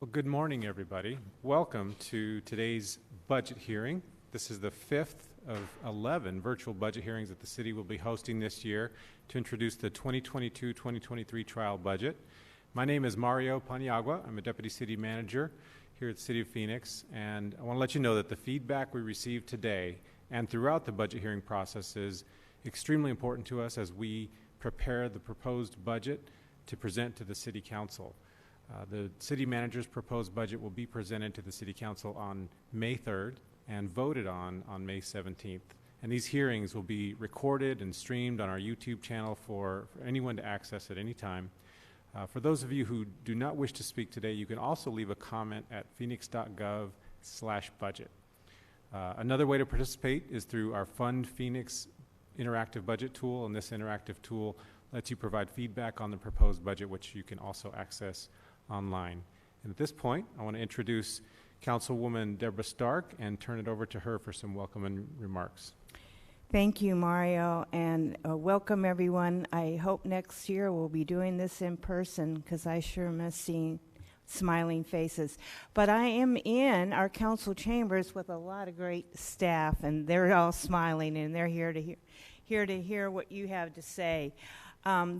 Well, good morning, everybody. Welcome to today's budget hearing. This is the fifth of 11 virtual budget hearings that the city will be hosting this year to introduce the 2022-2023 trial budget. My name is Mario Paniagua. I'm a deputy city manager here at the City of Phoenix, and I want to let you know that the feedback we received today and throughout the budget hearing process is extremely important to us as we prepare the proposed budget to present to the City Council. The City Manager's proposed budget will be presented to the City Council on May 3rd and voted on May 17th. And these hearings will be recorded and streamed on our YouTube channel for anyone to access at any time. For those of you who do not wish to speak today, you can also leave a comment at Phoenix.gov/budget. Another way to participate is through our Fund Phoenix interactive budget tool, and this interactive tool lets you provide feedback on the proposed budget, which you can also access online. And at this point, I want to introduce Councilwoman Deborah Stark and turn it over to her for some welcoming remarks. Thank you, Mario, and welcome everyone. I hope next year we'll be doing this in person because I sure miss seeing smiling faces. But I am in our council chambers with a lot of great staff, and they're all smiling, and they're here to hear what you have to say.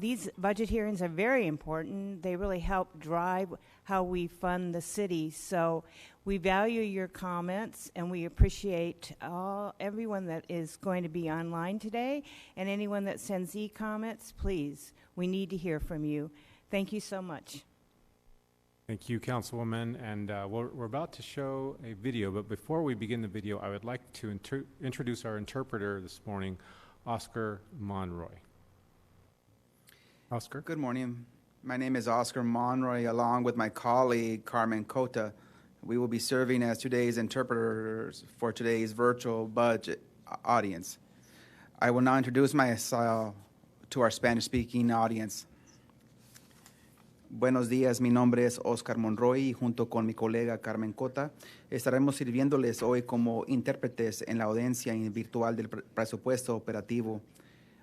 These budget hearings are very important. They really help drive how we fund the city. So we value your comments, and we appreciate everyone that is going to be online today, and anyone that sends e-comments, please. We need to hear from you. Thank you so much. Thank you, Councilwoman. And we're about to show a video, but before we begin the video, I would like to introduce our interpreter this morning, Oscar Monroy. Oscar. Good morning. My name is Oscar Monroy, along with my colleague, Carmen Cota. We will be serving as today's interpreters for today's virtual budget audience. I will now introduce myself to our Spanish-speaking audience. Buenos días, mi nombre es Oscar Monroy y junto con mi colega Carmen Cota estaremos sirviéndoles hoy como intérpretes en la audiencia virtual del presupuesto operativo.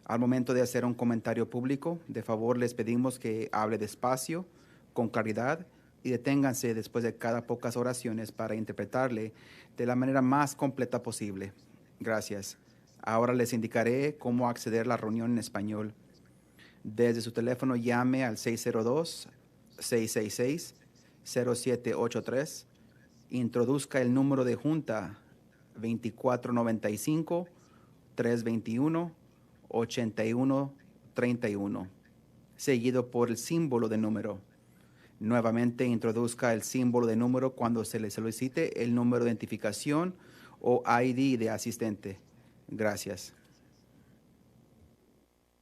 Al momento de hacer un comentario público, de favor les pedimos que hable despacio, con claridad y deténganse después de cada pocas oraciones para interpretarle de la manera más completa posible. Gracias. Ahora les indicaré cómo acceder a la reunión en español. Desde su teléfono llame al 602-666-0783. Introduzca el número de junta 2495-321-8131, seguido por el símbolo de número. Nuevamente introduzca el símbolo de número cuando se le solicite el número de identificación o ID de asistente. Gracias.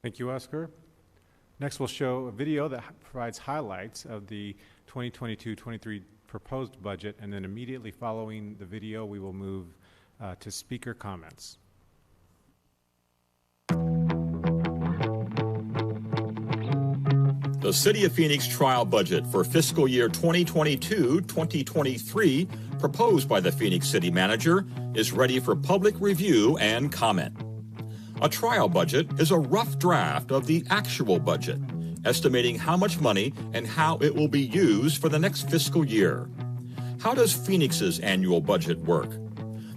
Thank you, Oscar. Next, we'll show a video that provides highlights of the 2022-23 proposed budget, and then immediately following the video, we will move to speaker comments. The City of Phoenix trial budget for fiscal year 2022-2023, proposed by the Phoenix City Manager, is ready for public review and comment. A trial budget is a rough draft of the actual budget, estimating how much money and how it will be used for the next fiscal year. How does Phoenix's annual budget work?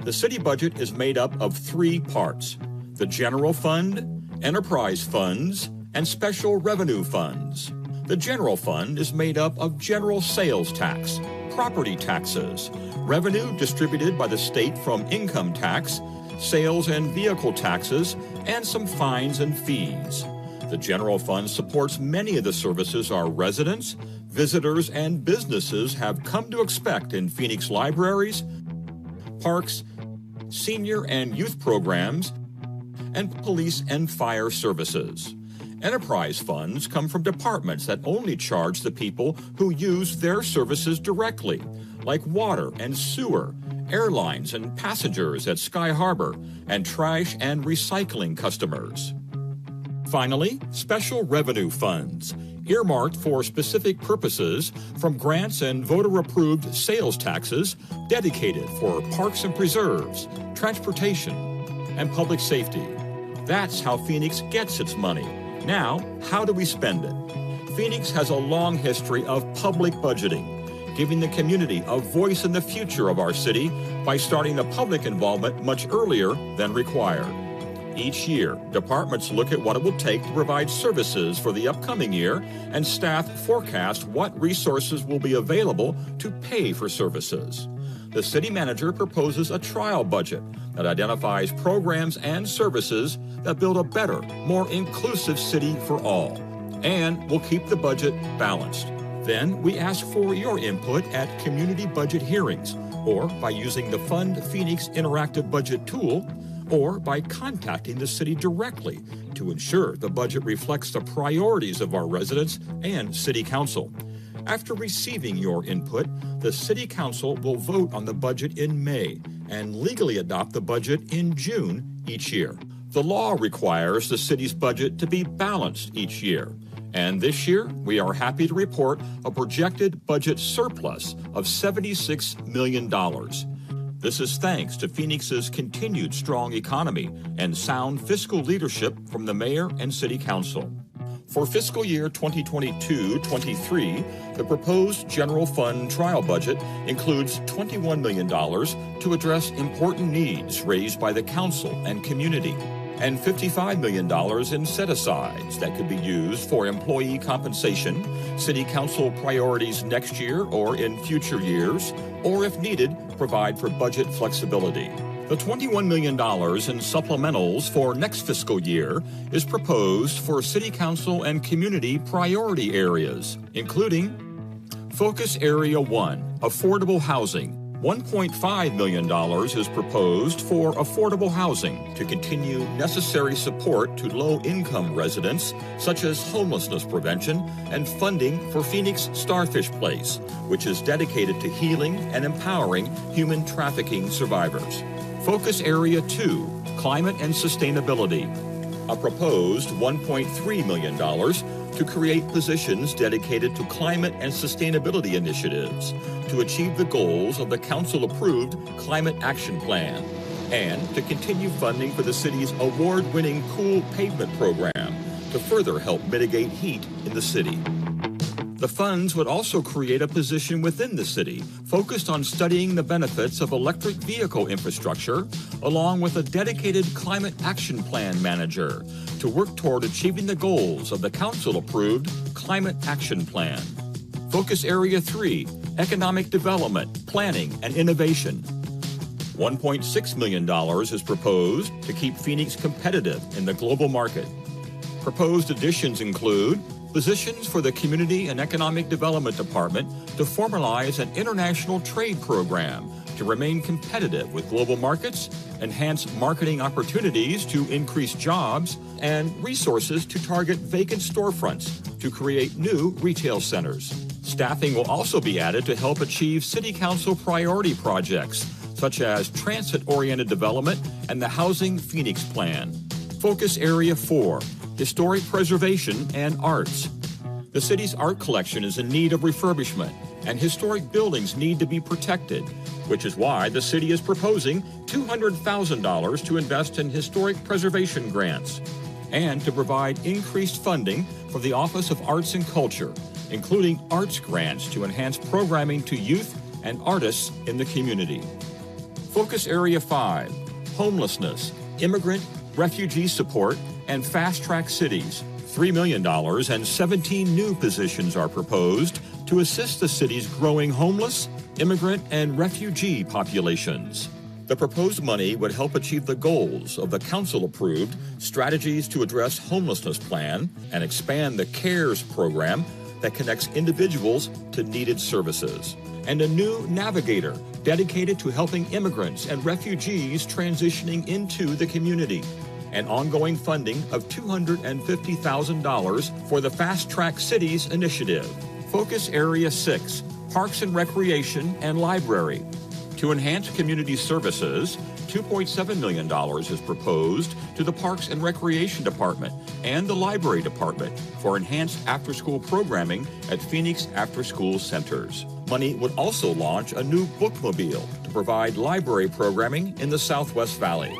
The city budget is made up of three parts: the general fund, enterprise funds, and special revenue funds. The general fund is made up of general sales tax, property taxes, revenue distributed by the state from income tax, sales and vehicle taxes, and some fines and fees. The general fund supports many of the services our residents, visitors, and businesses have come to expect in Phoenix libraries, parks, senior and youth programs, and police and fire services. Enterprise funds come from departments that only charge the people who use their services directly, like water and sewer, airlines and passengers at Sky Harbor, and trash and recycling customers. Finally, special revenue funds, earmarked for specific purposes from grants and voter-approved sales taxes dedicated for parks and preserves, transportation, and public safety. That's how Phoenix gets its money. Now, how do we spend it? Phoenix has a long history of public budgeting. giving the community a voice in the future of our city by starting the public involvement much earlier than required. Each year, departments look at what it will take to provide services for the upcoming year, and staff forecast what resources will be available to pay for services. The city manager proposes a trial budget that identifies programs and services that build a better, more inclusive city for all, and will keep the budget balanced. Then we ask for your input at community budget hearings, or by using the Fund Phoenix interactive budget tool, or by contacting the city directly to ensure the budget reflects the priorities of our residents and City Council. After receiving your input, the City Council will vote on the budget in May and legally adopt the budget in June each year. The law requires the city's budget to be balanced each year, and this year we are happy to report a projected budget surplus of $76 million. This is thanks to Phoenix's continued strong economy and sound fiscal leadership from the mayor and city council. For fiscal year 2022-23, the proposed general fund trial budget includes $21 million to address important needs raised by the council and community, and $55 million in set-asides that could be used for employee compensation, city council priorities next year or in future years, or if needed, provide for budget flexibility. The $21 million in supplementals for next fiscal year is proposed for city council and community priority areas, including Focus Area 1, Affordable Housing. $1.5 million is proposed for affordable housing to continue necessary support to low-income residents, such as homelessness prevention and funding for Phoenix Starfish Place, which is dedicated to healing and empowering human trafficking survivors. Focus Area 2, Climate and Sustainability. A proposed $1.3 million to create positions dedicated to climate and sustainability initiatives to achieve the goals of the council-approved Climate Action Plan, and to continue funding for the city's award-winning Cool Pavement Program to further help mitigate heat in the city. The funds would also create a position within the city focused on studying the benefits of electric vehicle infrastructure, along with a dedicated Climate Action Plan manager to work toward achieving the goals of the council-approved Climate Action Plan. Focus Area 3, Economic Development, Planning, and Innovation. $1.6 million is proposed to keep Phoenix competitive in the global market. Proposed additions include positions for the Community and Economic Development Department to formalize an international trade program to remain competitive with global markets, enhance marketing opportunities to increase jobs, and resources to target vacant storefronts to create new retail centers. Staffing will also be added to help achieve City Council priority projects, such as transit-oriented development and the Housing Phoenix Plan. Focus Area 4, Historic Preservation and Arts. The city's art collection is in need of refurbishment, and historic buildings need to be protected, which is why the city is proposing $200,000 to invest in historic preservation grants, and to provide increased funding for the Office of Arts and Culture, including arts grants to enhance programming to youth and artists in the community. Focus Area 5, Homelessness, Immigrant, Refugee Support, and Fast-Track Cities. $3 million and 17 new positions are proposed to assist the city's growing homeless, immigrant, and refugee populations. The proposed money would help achieve the goals of the council-approved Strategies to Address Homelessness Plan and expand the CARES program that connects individuals to needed services, and a new navigator dedicated to helping immigrants and refugees transitioning into the community, and ongoing funding of $250,000 for the Fast Track Cities initiative. Focus Area 6, Parks and Recreation and Library. To enhance community services, $2.7 million is proposed to the Parks and Recreation Department and the Library Department for enhanced after-school programming at Phoenix after-school centers. Money would also launch a new bookmobile to provide library programming in the Southwest Valley.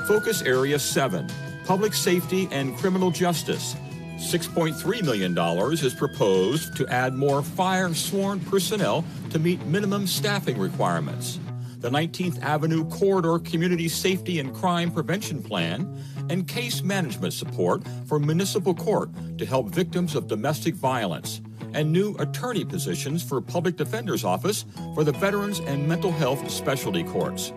Focus Area 7, Public Safety and Criminal Justice. $6.3 million is proposed to add more fire-sworn personnel to to meet minimum staffing requirements, the 19th Avenue Corridor Community Safety and Crime Prevention Plan, and case management support for municipal court to help victims of domestic violence, and new attorney positions for Public Defender's Office for the Veterans and Mental Health Specialty Courts.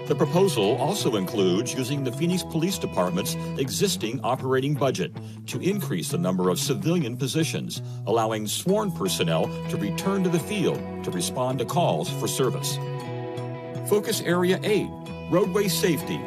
The proposal also includes using the Phoenix Police Department's existing operating budget to increase the number of civilian positions, allowing sworn personnel to return to the field to respond to calls for service. Focus Area 8, roadway safety.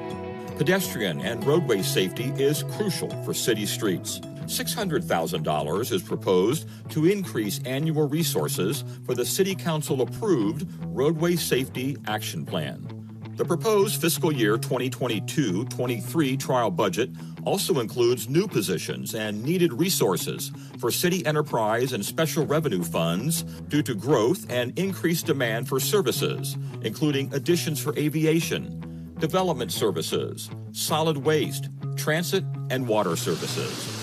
Pedestrian and roadway safety is crucial for city streets. $600,000 is proposed to increase annual resources for the City Council-approved Roadway Safety Action Plan. The proposed fiscal year 2022-23 trial budget also includes new positions and needed resources for city enterprise and special revenue funds due to growth and increased demand for services, including additions for aviation, development services, solid waste, transit, and water services.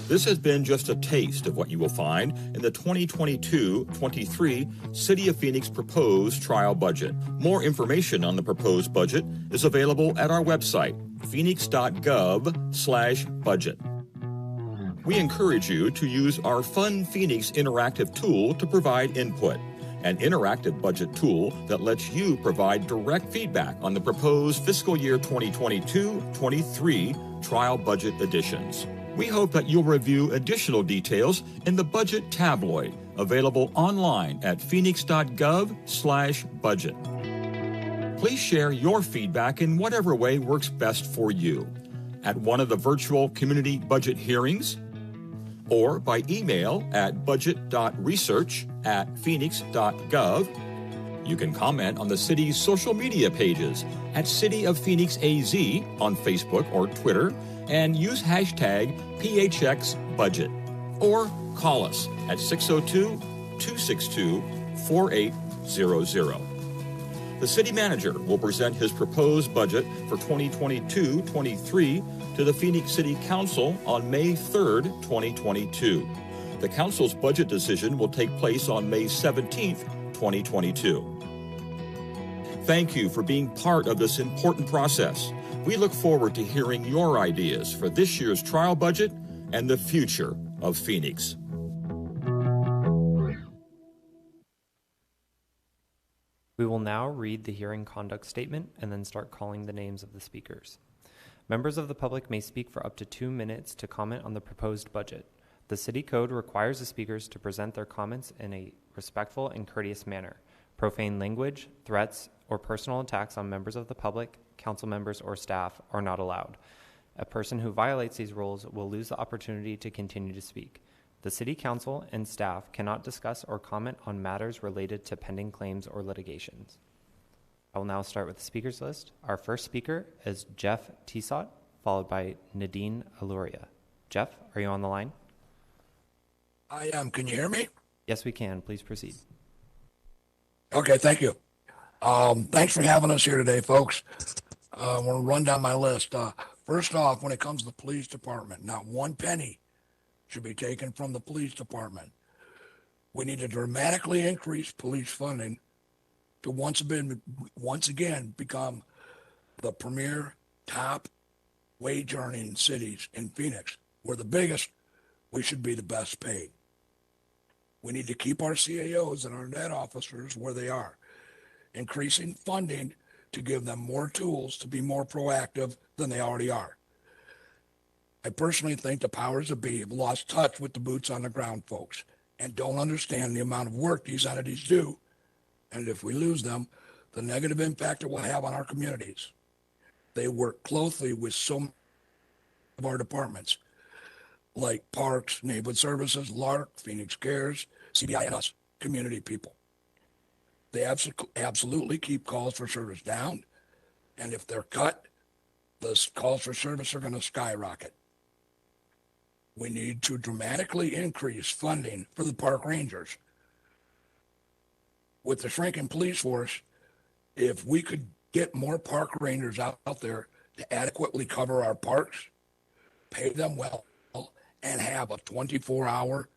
This has been just a taste of what you will find in the 2022-23 City of Phoenix proposed trial budget. More information on the proposed budget is available at our website, Phoenix.gov/budget. We encourage you to use our Fun Phoenix interactive tool to provide input, an interactive budget tool that lets you provide direct feedback on the proposed fiscal year 2022-23 trial budget additions. We hope that you'll review additional details in the Budget Tabloid, available online at Phoenix.gov/budget. Please share your feedback in whatever way works best for you, at one of the virtual community budget hearings, or by email at budget.research@phoenix.gov. You can comment on the city's social media pages at CityofPhoenixAZ on Facebook or Twitter, and use hashtag PHXBudget, or call us at 602-262-4800. The city manager will present his proposed budget for 2022-23 to the Phoenix City Council on May 3rd, 2022. The council's budget decision will take place on May 17th, 2022. Thank you for being part of this important process. We look forward to hearing your ideas for this year's trial budget and the future of Phoenix. We will now read the hearing conduct statement and then start calling the names of the speakers. Members of the public may speak for up to 2 minutes to comment on the proposed budget. The city code requires the speakers to present their comments in a respectful and courteous manner. Profane language, threats, or personal attacks on members of the public, council members, or staff are not allowed. A person who violates these rules will lose the opportunity to continue to speak. The City Council and staff cannot discuss or comment on matters related to pending claims or litigations. I will now start with the speakers list. Our first speaker is Jeff Tissot, followed by Nadine Aluria. Jeff, are you on the line? I am. Can you hear me? Yes, we can. Please proceed. Okay, thank you. Thanks for having us here today, folks. I'm going to run down my list. First off, when it comes to the police department, not one penny should be taken from the police department. We need to dramatically increase police funding to once again become the premier top wage earning cities in Phoenix. We're the biggest. We should be the best paid. We need to keep our CAOs and our net officers where they are, increasing funding to give them more tools to be more proactive than they already are. I personally think the powers that be have lost touch with the boots on the ground folks and don't understand the amount of work these entities do, and if we lose them, the negative impact it will have on our communities. They work closely with so many of our departments, like Parks, Neighborhood Services, LARC, Phoenix Cares, CBI, and us, community people. They absolutely keep calls for service down, and if they're cut, the calls for service are going to skyrocket. We need to dramatically increase funding for the park rangers. With the shrinking police force, if we could get more park rangers out there to adequately cover our parks, pay them well, and have a 24-hour,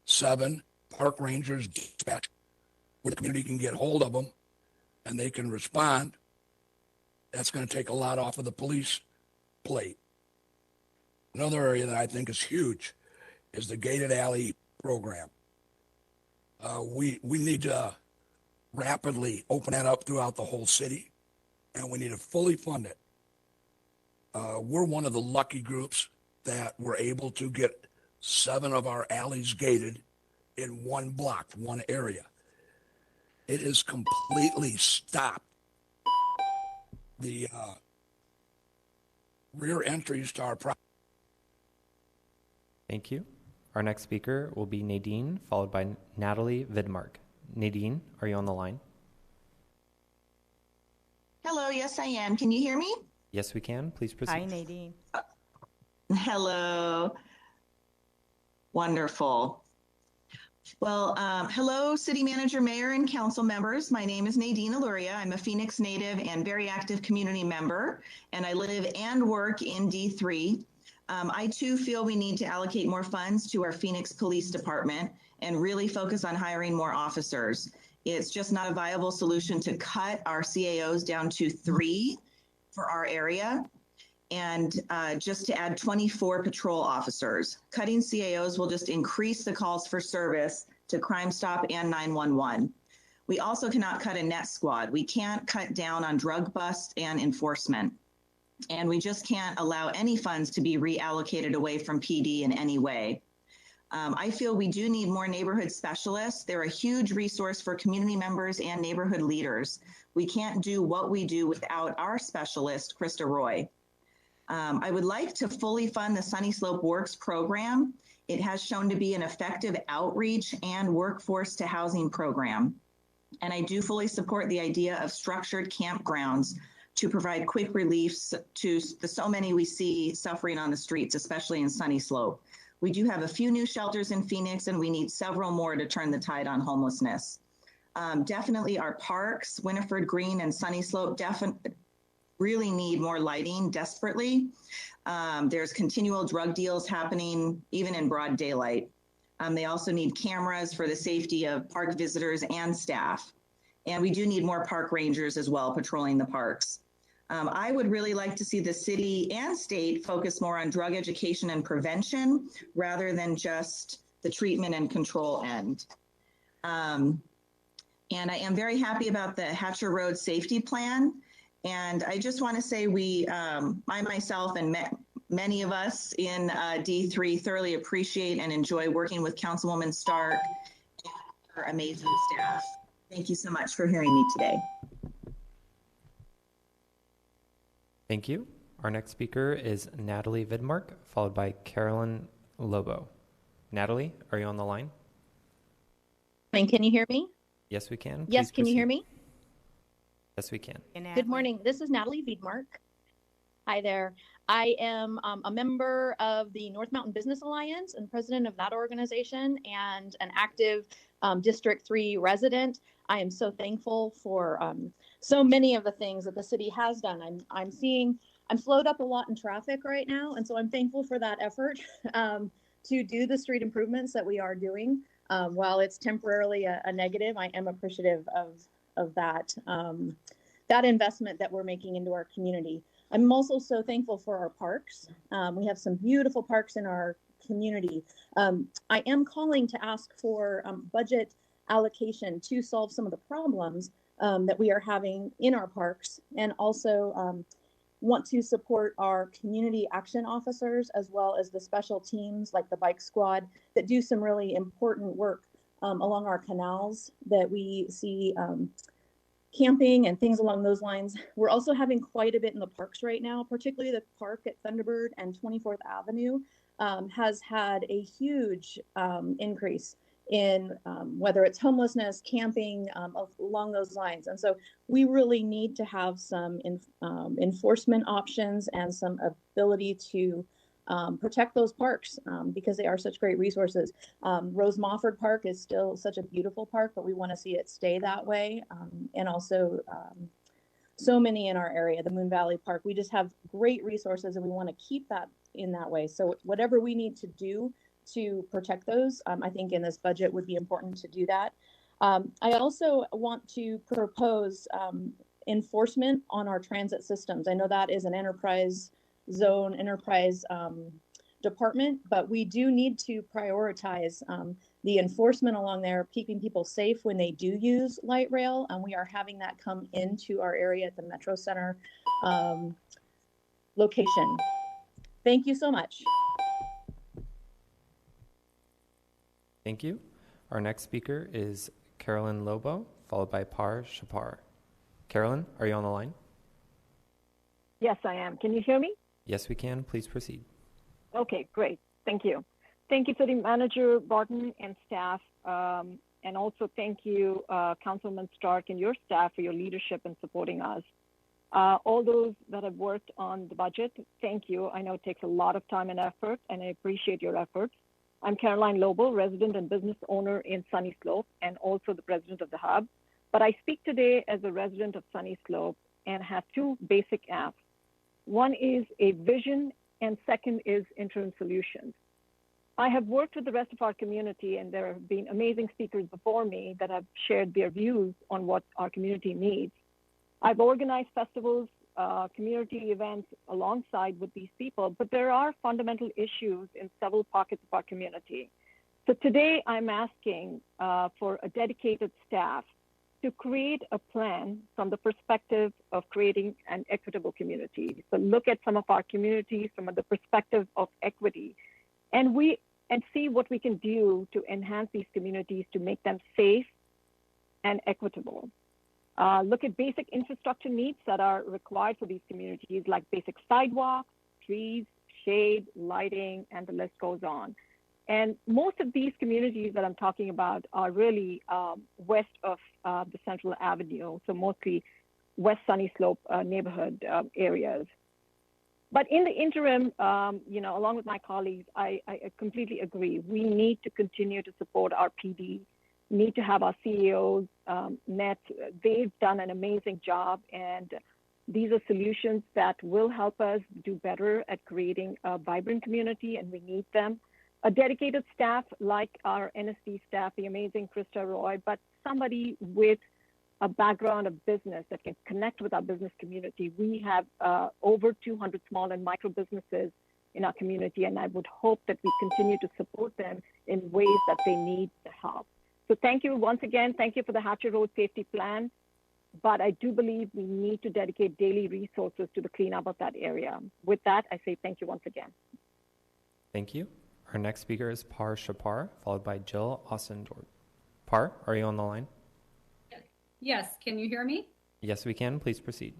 7 park rangers dispatch where the community can get hold of them and they can respond, that's going to take a lot off of the police plate. Another area that I think is huge is the gated alley program. We need to rapidly open that up throughout the whole city, and we need to fully fund it. We're one of the lucky groups that were able to get 7 of our alleys gated in one block, one area. It has completely stopped the rear entries to our property. Thank you. Our next speaker will be Nadine, followed by Natalie Vidmark. Nadine, are you on the line? Hello, yes, I am. Can you hear me? Yes, we can. Please proceed. Hi, Nadine. Hello. Wonderful. Well, hello, City Manager, Mayor, and Council members. My name is Nadine Aluria. I'm a Phoenix native and very active community member, and I live and work in D3. I too feel we need to allocate more funds to our Phoenix Police Department and really focus on hiring more officers. It's just not a viable solution to cut our CAOs down to 3 for our area and just to add 24 patrol officers. Cutting CAOs will just increase the calls for service to Crime Stop and 911. We also cannot cut a net squad. We can't cut down on drug busts and enforcement. And we just can't allow any funds to be reallocated away from PD in any way. I feel we do need more neighborhood specialists. They're a huge resource for community members and neighborhood leaders. We can't do what we do without our specialist, Krista Roy. I would like to fully fund the Sunny Slope Works program. It has shown to be an effective outreach and workforce to housing program. And I do fully support the idea of structured campgrounds to provide quick reliefs to the so many we see suffering on the streets, especially in Sunny Slope. We do have a few new shelters in Phoenix, and we need several more to turn the tide on homelessness. Definitely our parks, Winifred Green and Sunny Slope, really need more lighting desperately. There's continual drug deals happening even in broad daylight. They also need cameras for the safety of park visitors and staff. And we do need more park rangers as well patrolling the parks. I would really like to see the city and state focus more on drug education and prevention rather than just the treatment and control end. And I am very happy about the Hatcher Road safety plan. And I just want to say I myself and many of us in D3 thoroughly appreciate and enjoy working with Councilwoman Stark and her amazing staff. Thank you so much for hearing me today. Thank you. Our next speaker is Natalie Vidmark, followed by Carolyn Lobo. Natalie, are you on the line? And can you hear me? Yes, we can. Yes, Please can you hear proceed. me? Yes, we can. Good morning. This is Natalie Vidmark. Hi there. I am a member of the North Mountain Business Alliance and president of that organization and an active District 3 resident. I am so thankful for so many of the things that the city has done. I'm slowed up a lot in traffic right now, and so I'm thankful for that effort to do the street improvements that we are doing. While it's temporarily a negative, I am appreciative of that investment that we're making into our community. I'm also so thankful for our parks. We have some beautiful parks in our community. I am calling to ask for budget allocation to solve some of the problems that we are having in our parks, and also want to support our community action officers as well as the special teams like the bike squad that do some really important work along our canals that we see camping and things along those lines. We're also having quite a bit in the parks right now, particularly the park at Thunderbird and 24th Avenue has had a huge increase in whether it's homelessness, camping, along those lines. And so we really need to have some enforcement options and some ability to protect those parks because they are such great resources. Rose Mofford Park is still such a beautiful park, but we want to see it stay that way. And also so many in our area, the Moon Valley Park, we just have great resources and we want to keep that in that way. So whatever we need to do to protect those, I think in this budget would be important to do that. I also want to propose enforcement on our transit systems. I know that is an enterprise zone, enterprise department, but we do need to prioritize the enforcement along there, keeping people safe when they do use light rail. And we are having that come into our area at the Metro Center location. Thank you so much. Thank you. Our next speaker is Carolyn Lobo, followed by Par Shapar. Carolyn, are you on the line? Yes, I am. Can you hear me? Yes, we can. Please proceed. Okay, great. Thank you. Thank you, City Manager Barton and staff. And also thank you, Councilman Stark and your staff for your leadership in supporting us. All those that have worked on the budget, thank you. I know it takes a lot of time and effort, and I appreciate your efforts. I'm Caroline Lobo, resident and business owner in Sunny Slope, and also the president of the hub. But I speak today as a resident of Sunny Slope and have two basic asks. One is a vision, and second is interim solutions. I have worked with the rest of our community, and there have been amazing speakers before me that have shared their views on what our community needs. I've organized festivals, community events alongside with these people, but there are fundamental issues in several pockets of our community. So today I'm asking for a dedicated staff to create a plan from the perspective of creating an equitable community. So look at some of our communities from the perspective of equity, and see what we can do to enhance these communities to make them safe and equitable. Look at basic infrastructure needs that are required for these communities, like basic sidewalks, trees, shade, lighting, and the list goes on. And most of these communities that I'm talking about are really west of the Central Avenue, so mostly West Sunny Slope neighborhood areas. But in the interim, along with my colleagues, I completely agree. We need to continue to support our PD, need to have our CEOs met. They've done an amazing job, and these are solutions that will help us do better at creating a vibrant community, and we need them. A dedicated staff like our NSD staff, the amazing Krista Roy, but somebody with a background of business that can connect with our business community. We have over 200 small and micro businesses in our community, and I would hope that we continue to support them in ways that they need the help. So thank you once again. Thank you for the Hatcher Road Safety Plan. But I do believe we need to dedicate daily resources to the cleanup of that area. With that, I say thank you once again. Thank you. Our next speaker is Par Shapar, followed by Jill Ossendorf. Par, are you on the line? Yes, can you hear me? Yes, we can. Please proceed.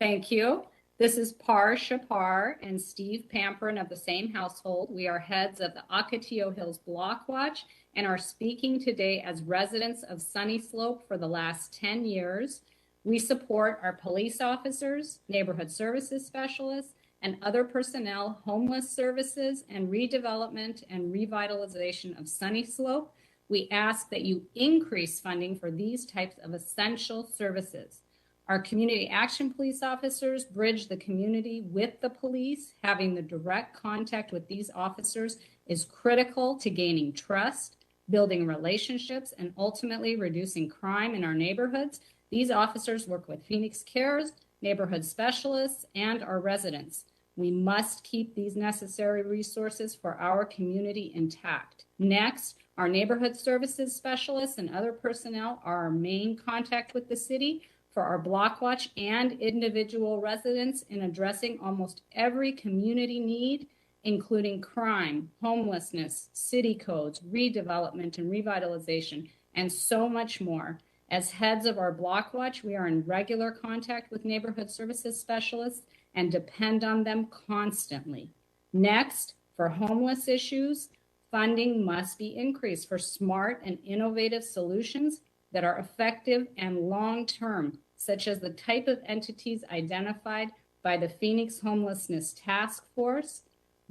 Thank you. This is Par Shapar and Steve Pamperin of the same household. We are heads of the Ocotillo Hills Block Watch and are speaking today as residents of Sunny Slope for the last 10 years. We support our police officers, neighborhood services specialists, and other personnel, homeless services, and redevelopment and revitalization of Sunny Slope. We ask that you increase funding for these types of essential services. Our community action police officers bridge the community with the police. Having the direct contact with these officers is critical to gaining trust, building relationships, and ultimately reducing crime in our neighborhoods. These officers work with Phoenix Cares, neighborhood specialists, and our residents. We must keep these necessary resources for our community intact. Next, our neighborhood services specialists and other personnel are our main contact with the city for our block watch and individual residents in addressing almost every community need, including crime, homelessness, city codes, redevelopment and revitalization, and so much more. As heads of our block watch, we are in regular contact with neighborhood services specialists and depend on them constantly. Next, for homeless issues, funding must be increased for smart and innovative solutions that are effective and long-term, such as the type of entities identified by the Phoenix Homelessness Task Force,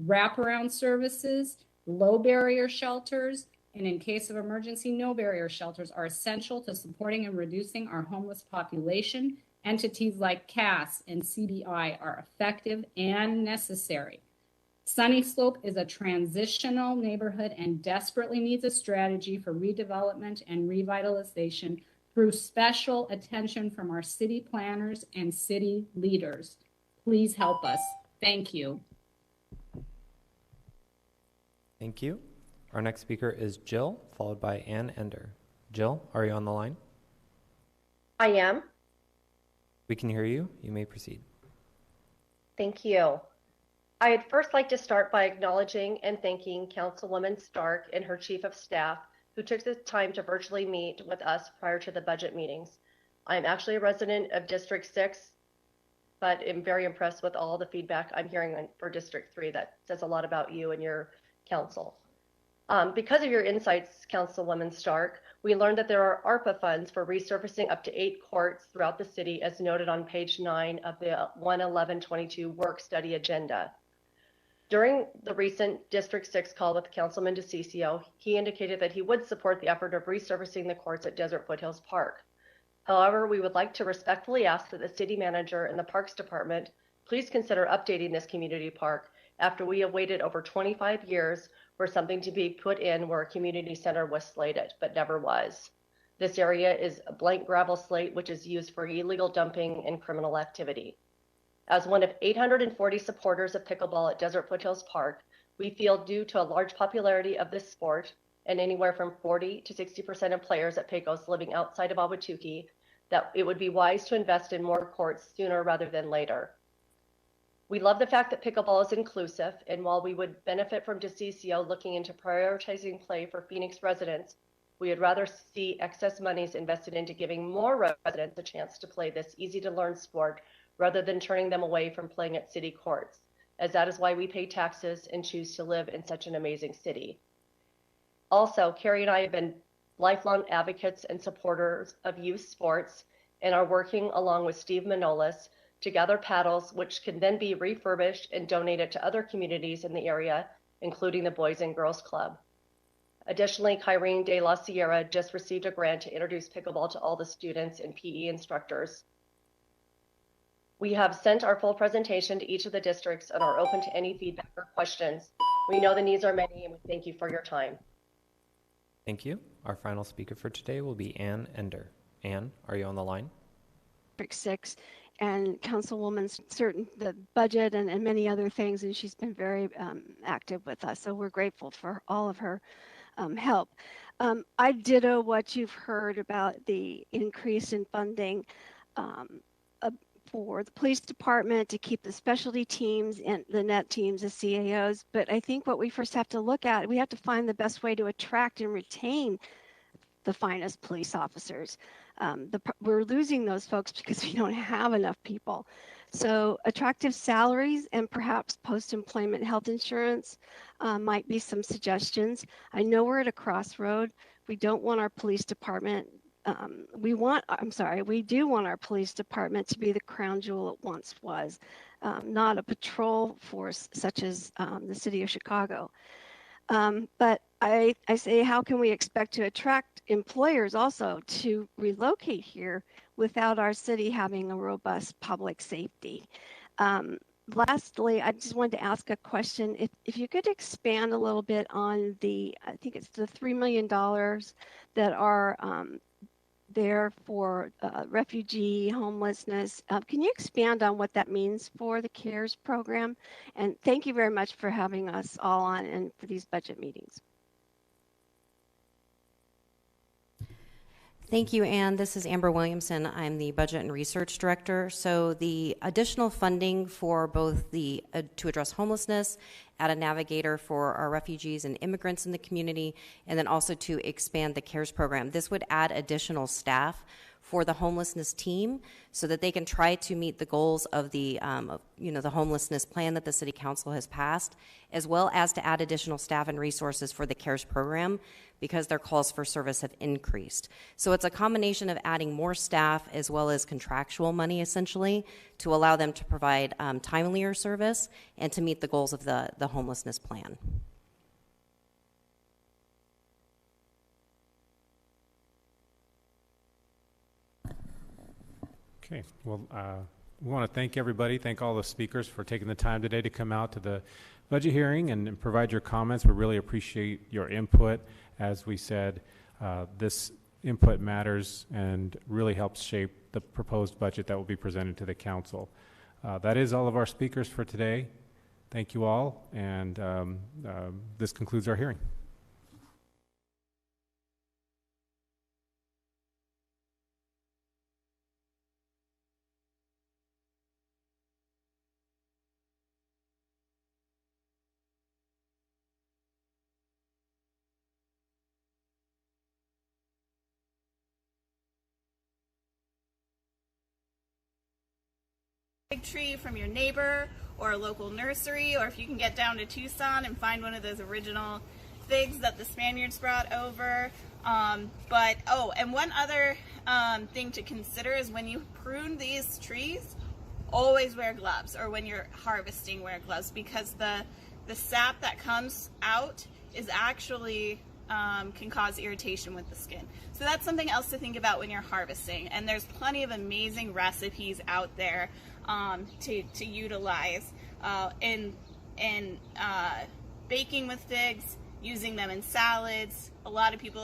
wraparound services, low barrier shelters, and in case of emergency, no barrier shelters are essential to supporting and reducing our homeless population. Entities like CAS and CBI are effective and necessary. Sunny Slope is a transitional neighborhood and desperately needs a strategy for redevelopment and revitalization through special attention from our city planners and city leaders. Please help us. Thank you. Thank you. Our next speaker is Jill, followed by Ann Ender. Jill, are you on the line? I am. We can hear you. You may proceed. Thank you. I'd first like to start by acknowledging and thanking Councilwoman Stark and her Chief of Staff who took the time to virtually meet with us prior to the budget meetings. I'm actually a resident of District 6, but am very impressed with all the feedback I'm hearing for District 3. That says a lot about you and your council. Because of your insights, Councilwoman Stark, we learned that there are ARPA funds for resurfacing up to 8 courts throughout the city, as noted on page 9 of the 11122 work study agenda. During the recent District 6 call with Councilman DeCiccio, he indicated that he would support the effort of resurfacing the courts at Desert Foothills Park. However, we would like to respectfully ask that the city manager and the Parks Department please consider updating this community park after we have waited over 25 years for something to be put in where a community center was slated, but never was. This area is a blank gravel slate, which is used for illegal dumping and criminal activity. As one of 840 supporters of pickleball at Desert Foothills Park, we feel due to a large popularity of this sport and anywhere from 40 to 60% of players at Pecos living outside of Ahwatukee, that it would be wise to invest in more courts sooner rather than later. We love the fact that pickleball is inclusive, and while we would benefit from DeCiccio looking into prioritizing play for Phoenix residents, we would rather see excess monies invested into giving more residents a chance to play this easy-to-learn sport rather than turning them away from playing at city courts, as that is why we pay taxes and choose to live in such an amazing city. Also, Carrie and I have been lifelong advocates and supporters of youth sports and are working along with Steve Manolis to gather paddles, which can then be refurbished and donated to other communities in the area, including the Boys and Girls Club. Additionally, Kyrene de la Sierra just received a grant to introduce pickleball to all the students and PE instructors. We have sent our full presentation to each of the districts and are open to any feedback or questions. We know the needs are many, and we thank you for your time. Thank you. Our final speaker for today will be Ann Ender. Ann, are you on the line? District 6 and Councilwoman's certain the budget and many other things, and she's been very active with us. So we're grateful for all of her help. I ditto what you've heard about the increase in funding for the police department to keep the specialty teams and the net teams, the CAOs. But I think what we first have to look at, we have to find the best way to attract and retain the finest police officers. We're losing those folks because we don't have enough people. So attractive salaries and perhaps post-employment health insurance might be some suggestions. I know we're at a crossroad. We don't want our police department we do want our police department to be the crown jewel it once was, not a patrol force such as the city of Chicago. But I say, how can we expect to attract employers also to relocate here without our city having a robust public safety? Lastly, I just wanted to ask a question. If you could expand a little bit on I think it's the $3 million that are there for refugee homelessness. Can you expand on what that means for the CARES program? And thank you very much for having us all on and for these budget meetings. Thank you, Ann. This is Amber Williamson. I'm the Budget and Research Director. So the additional funding for both the to address homelessness, add a navigator for our refugees and immigrants in the community, and then also to expand the CARES program. This would add additional staff for the homelessness team so that they can try to meet the goals of the the homelessness plan that the City Council has passed, as well as to add additional staff and resources for the CARES program because their calls for service have increased. So it's a combination of adding more staff as well as contractual money essentially to allow them to provide timelier service and to meet the goals of the homelessness plan. Okay, well, we want to thank everybody, thank all the speakers for taking the time today to come out to the budget hearing and provide your comments. We really appreciate your input. As we said, this input matters and really helps shape the proposed budget that will be presented to the council. That is all of our speakers for today. Thank you all, and this concludes our hearing. Tree from your neighbor or a local nursery, or if you can get down to Tucson and find one of those original figs that the Spaniards brought over. And one other thing to consider is when you prune these trees, always wear gloves, or when you're harvesting, wear gloves, because the sap that comes out is actually can cause irritation with the skin. So that's something else to think about when you're harvesting. And there's plenty of amazing recipes out there to utilize in baking with figs, using them in salads. A lot of people